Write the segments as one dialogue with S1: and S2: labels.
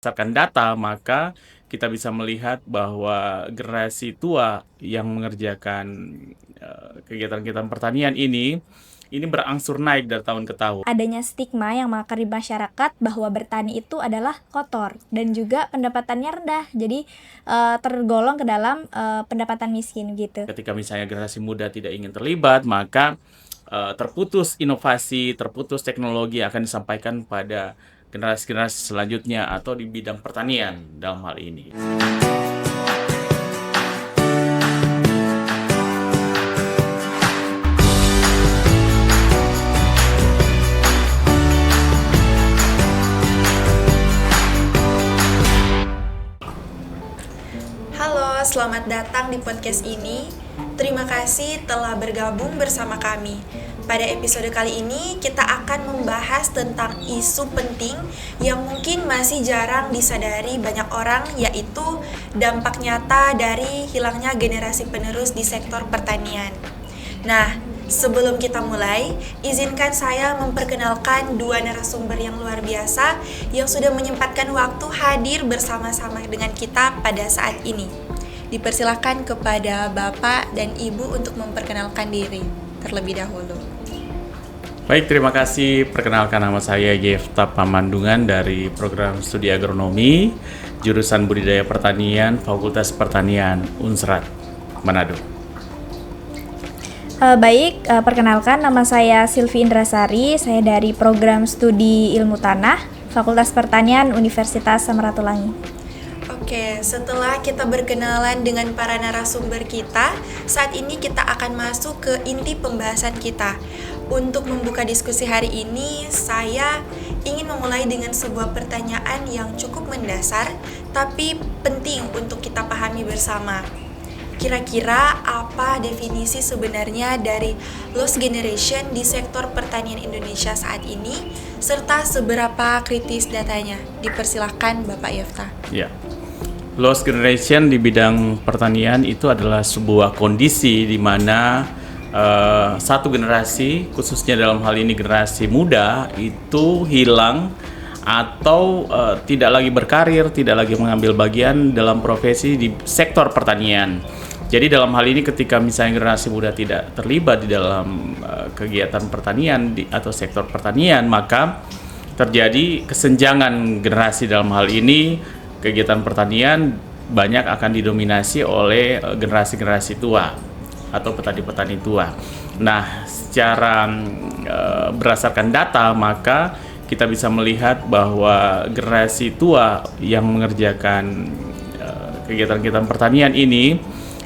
S1: Berdasarkan data, maka kita bisa melihat bahwa generasi tua yang mengerjakan kegiatan-kegiatan pertanian ini berangsur naik dari tahun ke tahun.
S2: Adanya stigma yang mengakar di masyarakat bahwa bertani itu adalah kotor dan juga pendapatannya rendah, jadi tergolong ke dalam pendapatan miskin gitu.
S1: Ketika misalnya generasi muda tidak ingin terlibat, maka terputus inovasi, terputus teknologi yang akan disampaikan pada generasi-generasi selanjutnya atau di bidang pertanian dalam hal ini.
S3: Halo, selamat datang di podcast ini. Terima kasih telah bergabung bersama kami. Pada episode kali ini, kita akan membahas tentang isu penting yang mungkin masih jarang disadari banyak orang, yaitu dampak nyata dari hilangnya generasi penerus di sektor pertanian. Nah, sebelum kita mulai, izinkan saya memperkenalkan dua narasumber yang luar biasa yang sudah menyempatkan waktu hadir bersama-sama dengan kita pada saat ini. Dipersilakan kepada Bapak dan Ibu untuk memperkenalkan diri terlebih dahulu.
S1: Baik, terima kasih. Perkenalkan, nama saya Yefta Pamandungan dari Program Studi Agronomi, Jurusan Budidaya Pertanian, Fakultas Pertanian, Unsrat, Manado.
S2: Perkenalkan, nama saya Silvi Indrasari, saya dari Program Studi Ilmu Tanah, Fakultas Pertanian, Universitas Samratulangi.
S3: Oke, setelah kita berkenalan dengan para narasumber kita, saat ini kita akan masuk ke inti pembahasan kita. Untuk membuka diskusi hari ini, saya ingin memulai dengan sebuah pertanyaan yang cukup mendasar, tapi penting untuk kita pahami bersama. Kira-kira apa definisi sebenarnya dari lost generation di sektor pertanian Indonesia saat ini, serta seberapa kritis datanya? Dipersilahkan Bapak Yefta.
S1: Ya. Lost generation di bidang pertanian itu adalah sebuah kondisi di mana satu generasi, khususnya dalam hal ini generasi muda, itu hilang atau tidak lagi berkarir, tidak lagi mengambil bagian dalam profesi di sektor pertanian. Jadi dalam hal ini ketika misalnya generasi muda tidak terlibat di dalam kegiatan pertanian atau sektor pertanian, maka terjadi kesenjangan generasi. Dalam hal ini kegiatan pertanian banyak akan didominasi oleh generasi-generasi tua atau petani-petani tua. Nah, secara berdasarkan data, maka kita bisa melihat bahwa generasi tua yang mengerjakan kegiatan-kegiatan pertanian ini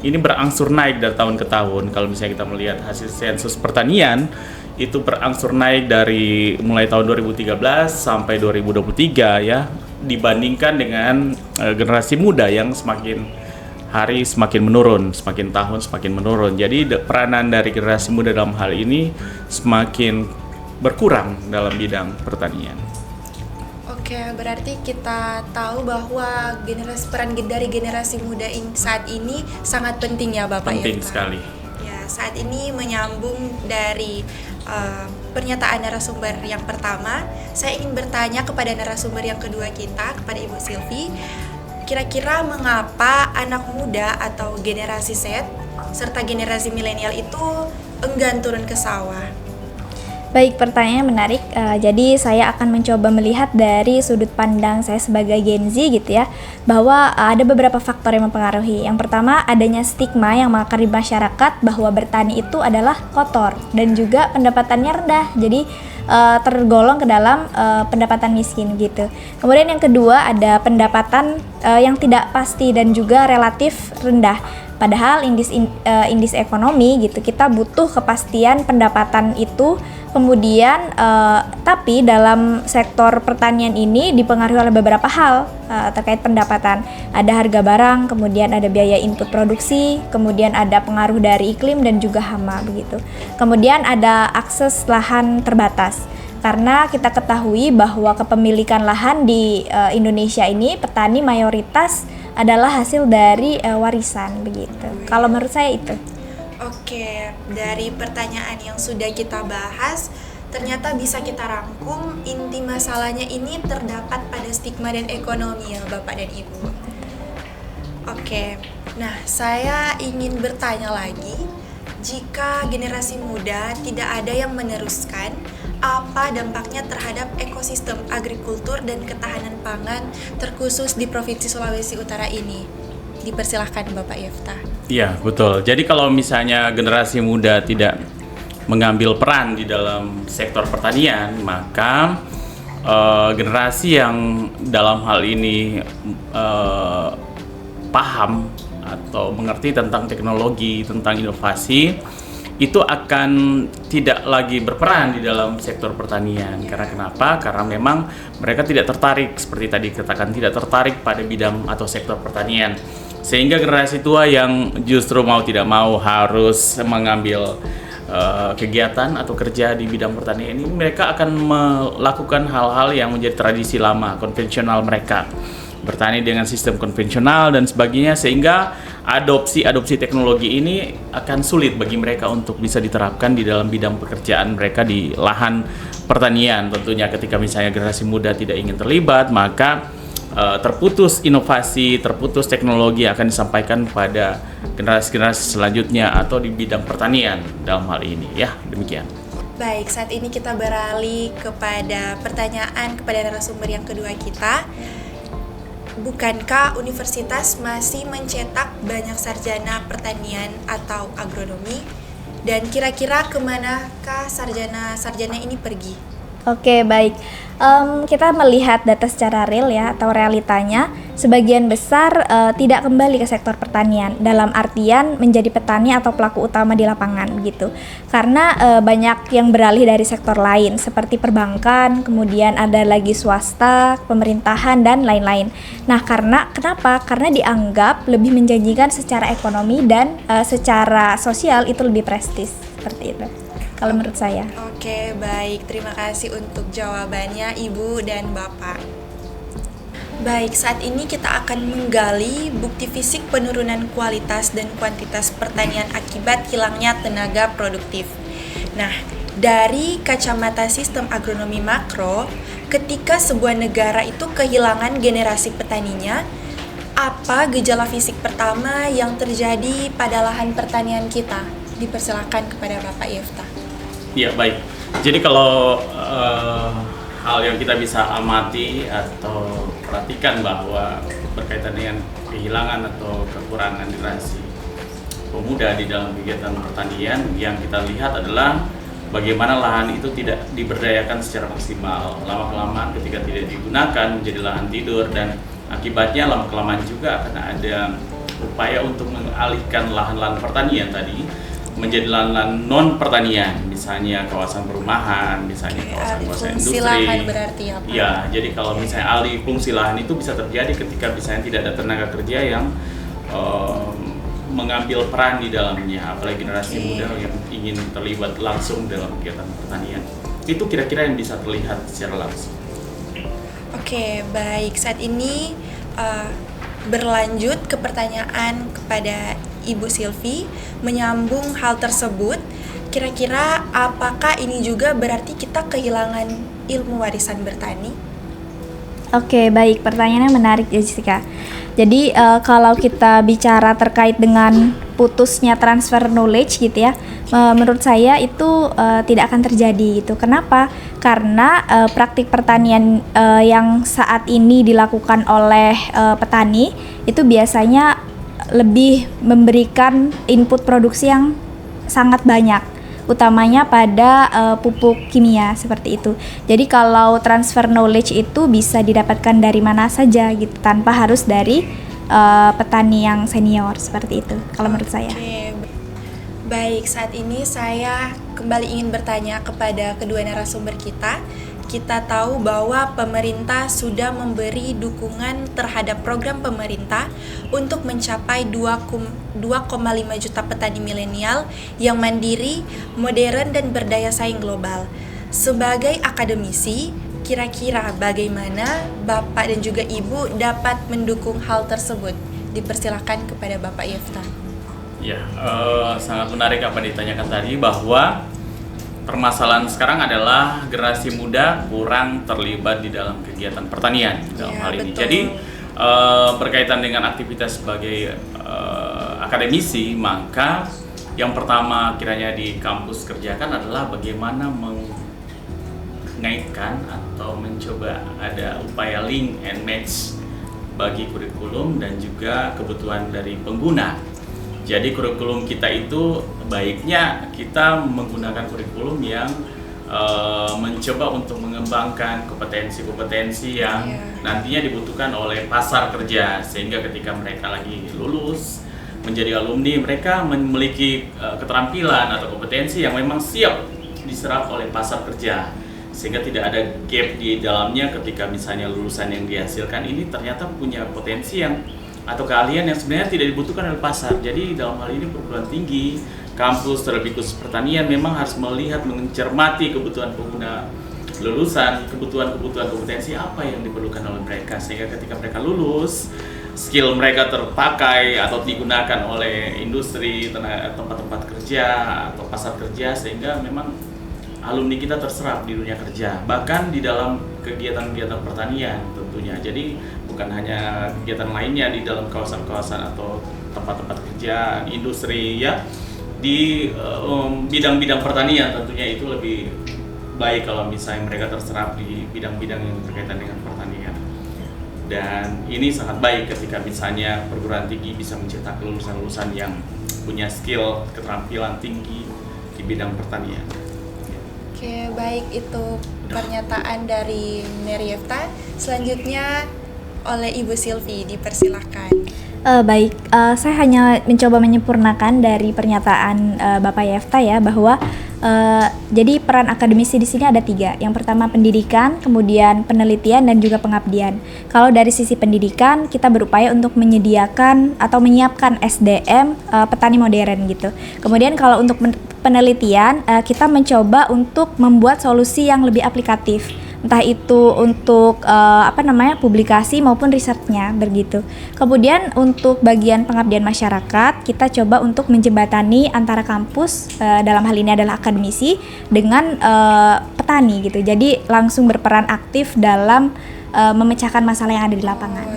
S1: berangsur naik dari tahun ke tahun. Kalau misalnya kita melihat hasil sensus pertanian, itu berangsur naik dari mulai tahun 2013 sampai 2023 ya, dibandingkan dengan generasi muda yang semakin hari semakin menurun, semakin tahun semakin menurun. Jadi peranan dari generasi muda dalam hal ini semakin berkurang dalam bidang pertanian.
S3: Oke, berarti kita tahu bahwa peran dari generasi muda saat ini sangat penting ya Bapak.
S1: Penting sekali.
S3: Ya, saat ini menyambung dari pernyataan narasumber yang pertama, saya ingin bertanya kepada narasumber yang kedua kita, kepada Ibu Silvi. Kira-kira mengapa anak muda atau generasi Z serta generasi milenial itu enggan turun ke sawah?
S2: Baik, pertanyaan menarik. Jadi saya akan mencoba melihat dari sudut pandang saya sebagai Gen Z gitu ya, bahwa ada beberapa faktor yang mempengaruhi. Yang pertama, adanya stigma yang mengakar di masyarakat bahwa bertani itu adalah kotor dan juga pendapatannya rendah, jadi tergolong ke dalam pendapatan miskin gitu. Kemudian yang kedua, ada pendapatan yang tidak pasti dan juga relatif rendah. Padahal indeks ekonomi gitu, kita butuh kepastian pendapatan itu. Kemudian tapi dalam sektor pertanian ini dipengaruhi oleh beberapa hal terkait pendapatan. Ada harga barang, kemudian ada biaya input produksi, kemudian ada pengaruh dari iklim dan juga hama begitu. Kemudian ada akses lahan terbatas. Karena kita ketahui bahwa kepemilikan lahan di Indonesia ini, petani mayoritas adalah hasil dari warisan begitu. Kalau menurut saya itu.
S3: Oke, dari pertanyaan yang sudah kita bahas, ternyata bisa kita rangkum inti masalahnya ini terdapat pada stigma dan ekonomi ya Bapak dan Ibu. Oke, nah saya ingin bertanya lagi, jika generasi muda tidak ada yang meneruskan, apa dampaknya terhadap ekosistem agrikultur dan ketahanan pangan terkhusus di Provinsi Sulawesi Utara ini? Dipersilahkan Bapak Yefta.
S1: Iya, betul. Jadi kalau misalnya generasi muda tidak mengambil peran di dalam sektor pertanian, maka generasi yang dalam hal ini paham atau mengerti tentang teknologi, tentang inovasi, itu akan tidak lagi berperan di dalam sektor pertanian. Karena kenapa? Karena memang mereka tidak tertarik, seperti tadi katakan, tidak tertarik pada bidang atau sektor pertanian. Sehingga generasi tua yang justru mau tidak mau harus mengambil kegiatan atau kerja di bidang pertanian ini, mereka akan melakukan hal-hal yang menjadi tradisi lama, konvensional mereka. Bertani dengan sistem konvensional dan sebagainya, sehingga adopsi teknologi ini akan sulit bagi mereka untuk bisa diterapkan di dalam bidang pekerjaan mereka di lahan pertanian. Tentunya ketika misalnya generasi muda tidak ingin terlibat, maka terputus inovasi, terputus teknologi yang akan disampaikan pada generasi-generasi selanjutnya atau di bidang pertanian dalam hal ini. Ya, demikian.
S3: Baik, saat ini kita beralih kepada pertanyaan kepada narasumber yang kedua kita. Bukankah universitas masih mencetak banyak sarjana pertanian atau agronomi? Dan kira-kira kemanakah sarjana ini pergi?
S2: Oke, baik. Kita melihat data secara real ya, atau realitanya, sebagian besar tidak kembali ke sektor pertanian, dalam artian menjadi petani atau pelaku utama di lapangan gitu. Karena banyak yang beralih dari sektor lain seperti perbankan, kemudian ada lagi swasta, pemerintahan dan lain-lain. Nah, kenapa? Karena dianggap lebih menjanjikan secara ekonomi dan secara sosial itu lebih prestis, seperti itu kalau menurut saya.
S3: Oke, baik. Terima kasih untuk jawabannya Ibu dan Bapak. Baik, saat ini kita akan menggali bukti fisik penurunan kualitas dan kuantitas pertanian akibat hilangnya tenaga produktif. Nah, dari kacamata sistem agronomi makro, ketika sebuah negara itu kehilangan generasi petaninya, apa gejala fisik pertama yang terjadi pada lahan pertanian kita? Dipersilakan kepada Bapak Yefta.
S1: Ya, baik. Jadi kalau hal yang kita bisa amati atau perhatikan bahwa berkaitan dengan kehilangan atau kekurangan generasi pemuda di dalam kegiatan pertanian, yang kita lihat adalah bagaimana lahan itu tidak diberdayakan secara maksimal. Lama-kelamaan ketika tidak digunakan menjadi lahan tidur, dan akibatnya lama-kelamaan juga akan ada upaya untuk mengalihkan lahan-lahan pertanian tadi menjadi lahan-lahan non pertanian, misalnya kawasan perumahan, misalnya kawasan-kawasan industri.
S3: Lahan berarti apa?
S1: Ya, jadi kalau misalnya alih fungsi lahan itu bisa terjadi ketika misalnya tidak ada tenaga kerja yang mengambil peran di dalamnya, apalagi generasi muda yang ingin terlibat langsung dalam kegiatan pertanian. Itu kira-kira yang bisa terlihat secara langsung.
S3: Oke, baik. Saat ini berlanjut ke pertanyaan kepada Ibu Silvi, menyambung hal tersebut, kira-kira apakah ini juga berarti kita kehilangan ilmu warisan bertani?
S2: Oke, baik. Pertanyaannya menarik, Jessica. Jadi kalau kita bicara terkait dengan putusnya transfer knowledge gitu ya, menurut saya itu tidak akan terjadi gitu. Kenapa? Karena praktik pertanian yang saat ini dilakukan oleh petani itu biasanya lebih memberikan input produksi yang sangat banyak, utamanya pada pupuk kimia seperti itu. Jadi kalau transfer knowledge itu bisa didapatkan dari mana saja gitu, tanpa harus dari petani yang senior seperti itu kalau menurut saya.
S3: Oke. Baik, saat ini saya kembali ingin bertanya kepada kedua narasumber kita. Kita tahu bahwa pemerintah sudah memberi dukungan terhadap program pemerintah untuk mencapai 2,5 juta petani milenial yang mandiri, modern, dan berdaya saing global. Sebagai akademisi, kira-kira bagaimana Bapak dan juga Ibu dapat mendukung hal tersebut? Dipersilakan kepada Bapak Yefta.
S1: Ya, sangat menarik apa ditanyakan tadi, bahwa permasalahan sekarang adalah generasi muda kurang terlibat di dalam kegiatan pertanian dalam hal ini.
S3: Betul.
S1: Jadi berkaitan dengan aktivitas sebagai akademisi, maka yang pertama kiranya di kampus kerjakan adalah bagaimana mengaitkan atau mencoba ada upaya link and match bagi kurikulum dan juga kebutuhan dari pengguna. Jadi kurikulum kita itu baiknya kita menggunakan kurikulum yang mencoba untuk mengembangkan kompetensi-kompetensi yang nantinya dibutuhkan oleh pasar kerja, sehingga ketika mereka lagi lulus menjadi alumni, mereka memiliki keterampilan atau kompetensi yang memang siap diserap oleh pasar kerja, sehingga tidak ada gap di dalamnya ketika misalnya lulusan yang dihasilkan ini ternyata punya potensi yang atau keahlian yang sebenarnya tidak dibutuhkan oleh pasar. Jadi dalam hal ini perguruan tinggi, kampus, terlebih khusus pertanian memang harus melihat, mencermati kebutuhan pengguna lulusan, kebutuhan kompetensi apa yang diperlukan oleh mereka, sehingga ketika mereka lulus, skill mereka terpakai atau digunakan oleh industri, tempat-tempat kerja atau pasar kerja, sehingga memang alumni kita terserap di dunia kerja, bahkan di dalam kegiatan-kegiatan pertanian tentunya. Jadi bukan hanya kegiatan lainnya di dalam kawasan-kawasan atau tempat-tempat kerja, industri ya, di bidang-bidang pertanian tentunya itu lebih baik kalau misalnya mereka terserap di bidang-bidang yang berkaitan dengan pertanian. Dan ini sangat baik ketika misalnya perguruan tinggi bisa mencetak lulusan-lulusan yang punya skill, keterampilan tinggi di bidang pertanian.
S3: Oke, baik, itu pernyataan dari Meriefta. Selanjutnya oleh Ibu Silvi, dipersilahkan.
S2: Baik, saya hanya mencoba menyempurnakan dari pernyataan Bapak Yefta ya, bahwa jadi peran akademisi di sini ada 3. Yang pertama pendidikan, kemudian penelitian, dan juga pengabdian. Kalau dari sisi pendidikan, kita berupaya untuk menyediakan atau menyiapkan SDM petani modern gitu. Kemudian kalau untuk penelitian, kita mencoba untuk membuat solusi yang lebih aplikatif, entah itu untuk publikasi maupun risetnya begitu. Kemudian untuk bagian pengabdian masyarakat, kita coba untuk menjembatani antara kampus, dalam hal ini adalah akademisi, dengan petani gitu. Jadi langsung berperan aktif dalam memecahkan masalah yang ada di lapangan.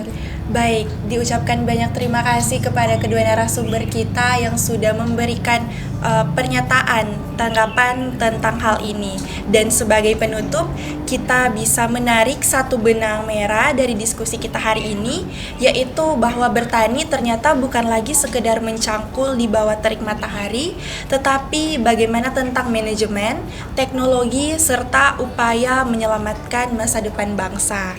S3: Baik, diucapkan banyak terima kasih kepada kedua narasumber kita yang sudah memberikan pernyataan, tanggapan tentang hal ini. Dan sebagai penutup, kita bisa menarik satu benang merah dari diskusi kita hari ini, yaitu bahwa bertani ternyata bukan lagi sekedar mencangkul di bawah terik matahari, tetapi bagaimana tentang manajemen, teknologi, serta upaya menyelamatkan masa depan bangsa.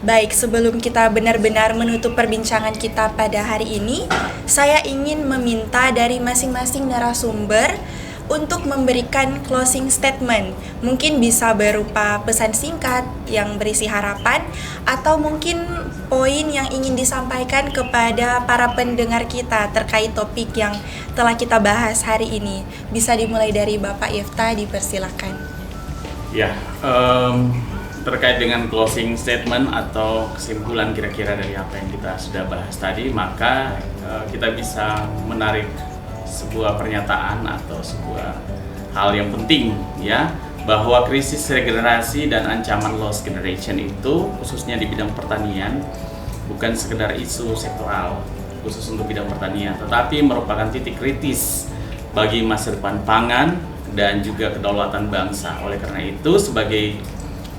S3: Baik, sebelum kita benar-benar menutup perbincangan kita pada hari ini, saya ingin meminta dari masing-masing narasumber untuk memberikan closing statement. Mungkin bisa berupa pesan singkat yang berisi harapan, atau mungkin poin yang ingin disampaikan kepada para pendengar kita terkait topik yang telah kita bahas hari ini. Bisa dimulai dari Bapak Yefta, dipersilakan.
S1: Ya, terkait dengan closing statement atau kesimpulan kira-kira dari apa yang kita sudah bahas tadi, maka kita bisa menarik sebuah pernyataan atau sebuah hal yang penting ya, bahwa krisis regenerasi dan ancaman lost generation itu khususnya di bidang pertanian bukan sekedar isu sektoral khusus untuk bidang pertanian, tetapi merupakan titik kritis bagi masa depan pangan dan juga kedaulatan bangsa. Oleh karena itu, sebagai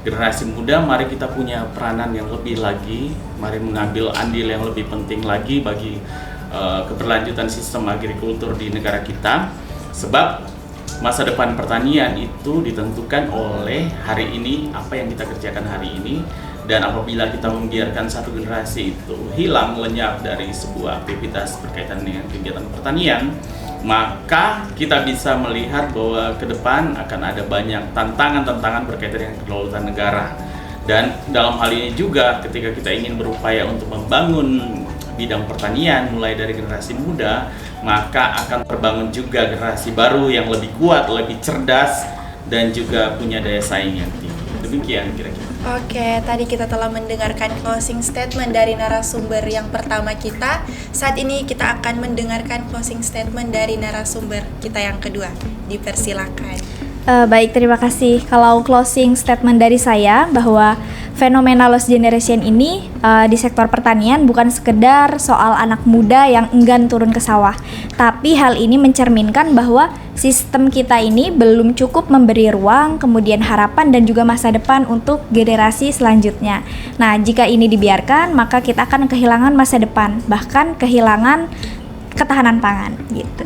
S1: generasi muda, mari kita punya peranan yang lebih lagi, mari mengambil andil yang lebih penting lagi bagi keberlanjutan sistem agrikultur di negara kita, sebab masa depan pertanian itu ditentukan oleh hari ini, apa yang kita kerjakan hari ini. Dan apabila kita membiarkan satu generasi itu hilang, lenyap dari sebuah aktivitas berkaitan dengan kegiatan pertanian, maka kita bisa melihat bahwa ke depan akan ada banyak tantangan-tantangan berkaitan dengan kedaulatan negara. Dan dalam hal ini juga ketika kita ingin berupaya untuk membangun bidang pertanian mulai dari generasi muda, maka akan terbangun juga generasi baru yang lebih kuat, lebih cerdas, dan juga punya daya saing yang tinggi. Demikian kira-kira.
S3: Oke, tadi kita telah mendengarkan closing statement dari narasumber yang pertama kita. Saat ini kita akan mendengarkan closing statement dari narasumber kita yang kedua. Dipersilakan.
S2: Baik, terima kasih. Kalau closing statement dari saya bahwa fenomena lost generation ini di sektor pertanian bukan sekedar soal anak muda yang enggan turun ke sawah, tapi hal ini mencerminkan bahwa sistem kita ini belum cukup memberi ruang, kemudian harapan dan juga masa depan untuk generasi selanjutnya. Nah, jika ini dibiarkan, maka kita akan kehilangan masa depan, bahkan kehilangan ketahanan pangan gitu.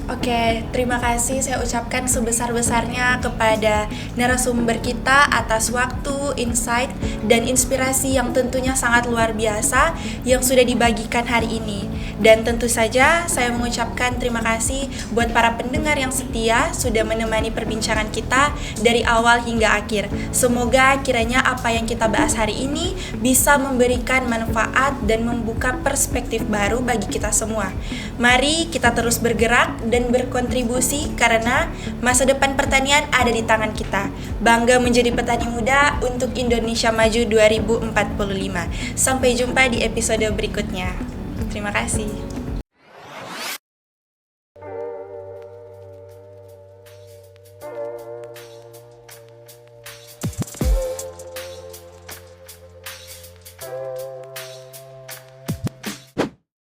S3: Oke, terima kasih saya ucapkan sebesar-besarnya kepada narasumber kita atas waktu, insight, dan inspirasi yang tentunya sangat luar biasa yang sudah dibagikan hari ini. Dan tentu saja saya mengucapkan terima kasih buat para pendengar yang setia sudah menemani perbincangan kita dari awal hingga akhir. Semoga kiranya apa yang kita bahas hari ini bisa memberikan manfaat dan membuka perspektif baru bagi kita semua. Mari kita terus bergerak dan berkontribusi karena masa depan pertanian ada di tangan kita. Bangga menjadi petani muda untuk Indonesia Maju 2045. Sampai jumpa di episode berikutnya. Terima kasih.